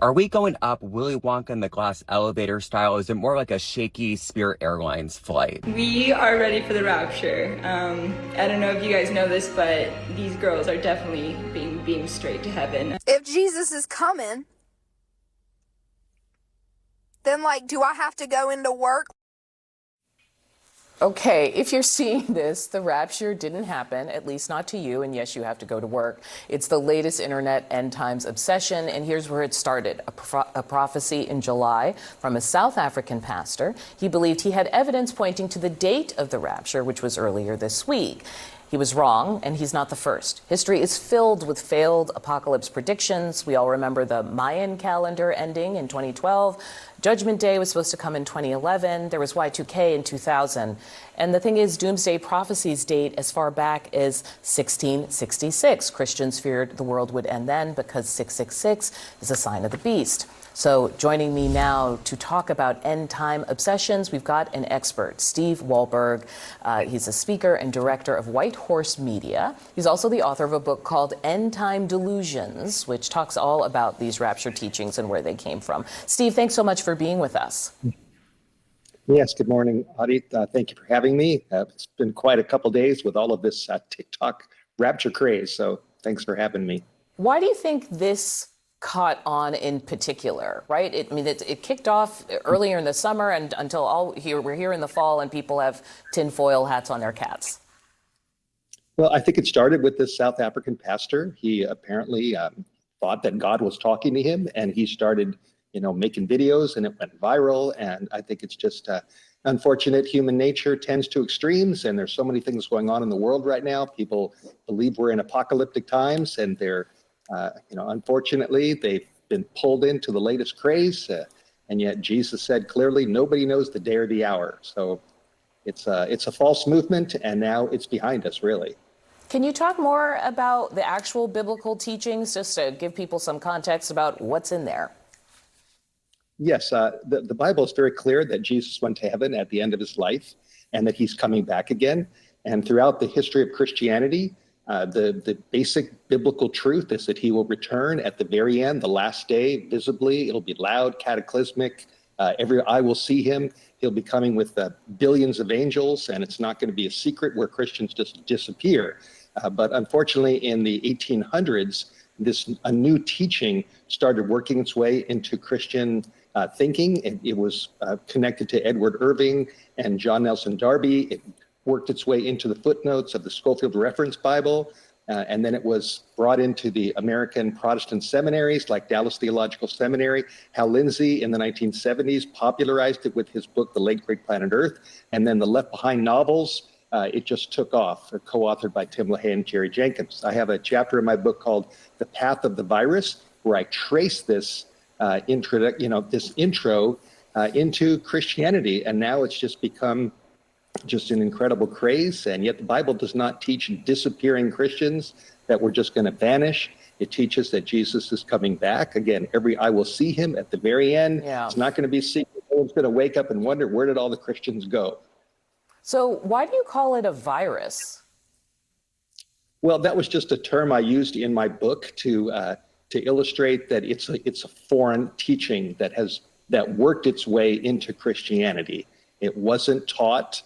Are we going up Willy Wonka in the glass elevator style? Is it more like a shaky Spirit Airlines flight? We are ready for the rapture. I don't know if you guys know this, but these girls are definitely being beamed straight to heaven. If Jesus is coming, then do I have to go into work? Okay, if you're seeing this, the rapture didn't happen, at least not to you, and yes, you have to go to work. It's the latest internet end times obsession, and here's where it started. A prophecy in July from a South African pastor. He believed he had evidence pointing to the date of the rapture, which was earlier this week. He was wrong, and he's not the first. History is filled with failed apocalypse predictions. We all remember the Mayan calendar ending in 2012. Judgment Day was supposed to come in 2011. There was Y2K in 2000. And the thing is, doomsday prophecies date as far back as 1666. Christians feared the world would end then because 666 is a sign of the beast. So joining me now to talk about end time obsessions, we've got an expert, Steve Wohlberg. He's a speaker and director of White Horse Media. He's also the author of a book called End Time Delusions, which talks all about these rapture teachings and where they came from. Steve, thanks so much for being with us. Yes, good morning, Audie. Thank you for having me. It's been quite a couple days with all of this TikTok rapture craze, so thanks for having me. Why do you think this caught on in particular, right? It kicked off earlier in the summer and until we're here in the fall and people have tinfoil hats on their cats. Well, I think it started with this South African pastor. He apparently thought that God was talking to him, and he started, making videos, and it went viral. And I think it's just unfortunate. Human nature tends to extremes, and there's so many things going on in the world right now. People believe we're in apocalyptic times, and they're unfortunately, they've been pulled into the latest craze, and yet Jesus said clearly, nobody knows the day or the hour. So it's a false movement, and now it's behind us, really. Can you talk more about the actual biblical teachings, just to give people some context about what's in there? Yes, the Bible is very clear that Jesus went to heaven at the end of his life, and that he's coming back again. And throughout the history of Christianity, the basic biblical truth is that he will return at the very end, the last day, visibly. It'll be loud, cataclysmic. Every eye will see him. He'll be coming with billions of angels, and it's not going to be a secret where Christians just disappear. But unfortunately, in the 1800s, a new teaching started working its way into Christian thinking. It was connected to Edward Irving and John Nelson Darby. It worked its way into the footnotes of the Schofield Reference Bible, and then it was brought into the American Protestant seminaries like Dallas Theological Seminary. Hal Lindsey in the 1970s popularized it with his book, The Late Great Planet Earth, and then the Left Behind novels, it just took off, co-authored by Tim LaHaye and Jerry Jenkins. I have a chapter in my book called The Path of the Virus, where I trace this intro into Christianity, and now it's just become just an incredible craze. And yet the Bible does not teach disappearing Christians, that we're just going to vanish. It teaches that Jesus is coming back. Again, every eye will see him at the very end. Yeah. It's not going to be secret. No one's going to wake up and wonder, where did all the Christians go? So why do you call it a virus? Well, that was just a term I used in my book to illustrate that it's a foreign teaching that worked its way into Christianity. It wasn't taught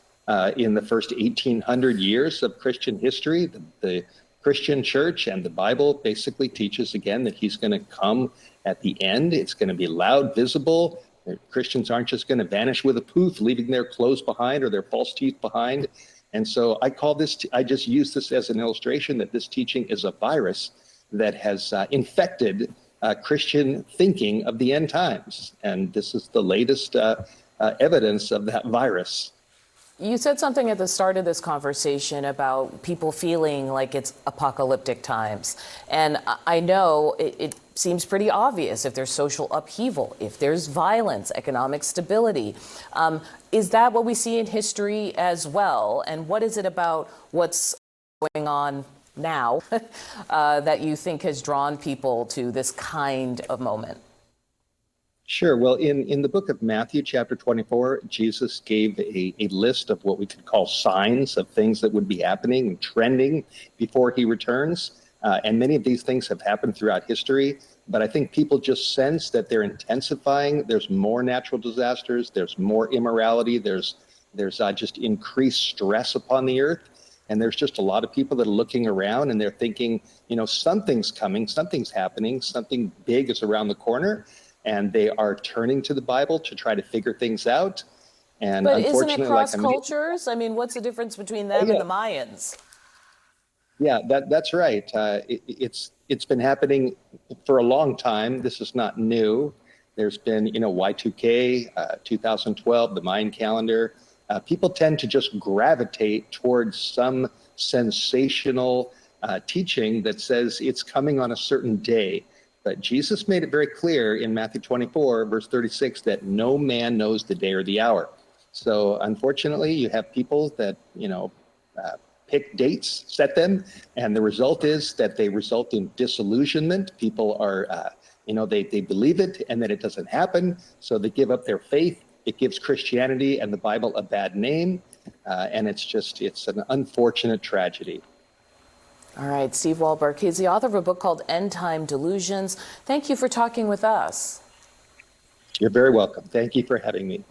in the first 1800 years of Christian history. The Christian church and the Bible basically teaches, again, that he's going to come at the end. It's going to be loud, visible. Christians aren't just going to vanish with a poof, leaving their clothes behind or their false teeth behind. And so I just use this as an illustration that this teaching is a virus that has infected Christian thinking of the end times. And this is the latest evidence of that virus. You said something at the start of this conversation about people feeling like it's apocalyptic times. And I know it seems pretty obvious if there's social upheaval, if there's violence, economic stability. Is that what we see in history as well? And what is it about what's going on now that you think has drawn people to this kind of moment? Sure. Well, in the book of Matthew, chapter 24, Jesus gave a list of what we could call signs of things that would be happening and trending before he returns. And many of these things have happened throughout history, but I think people just sense that they're intensifying. There's more natural disasters, there's more immorality, there's just increased stress upon the earth. And there's just a lot of people that are looking around and they're thinking, something's coming, something's happening, something big is around the corner. And they are turning to the Bible to try to figure things out. And but isn't it unfortunately, cross cultures? I mean, what's the difference between them and the Mayans? Yeah, that's right. It's been happening for a long time. This is not new. There's been, Y2K, 2012, the Mayan calendar. People tend to just gravitate towards some sensational teaching that says it's coming on a certain day. But Jesus made it very clear in Matthew 24, verse 36, that no man knows the day or the hour. So unfortunately, you have people that, pick dates, set them, and the result is that they result in disillusionment. People are, they believe it, and then it doesn't happen, so they give up their faith. It gives Christianity and the Bible a bad name, and it's an unfortunate tragedy. All right, Steve Wohlberg, he's the author of a book called End Time Delusions. Thank you for talking with us. You're very welcome. Thank you for having me.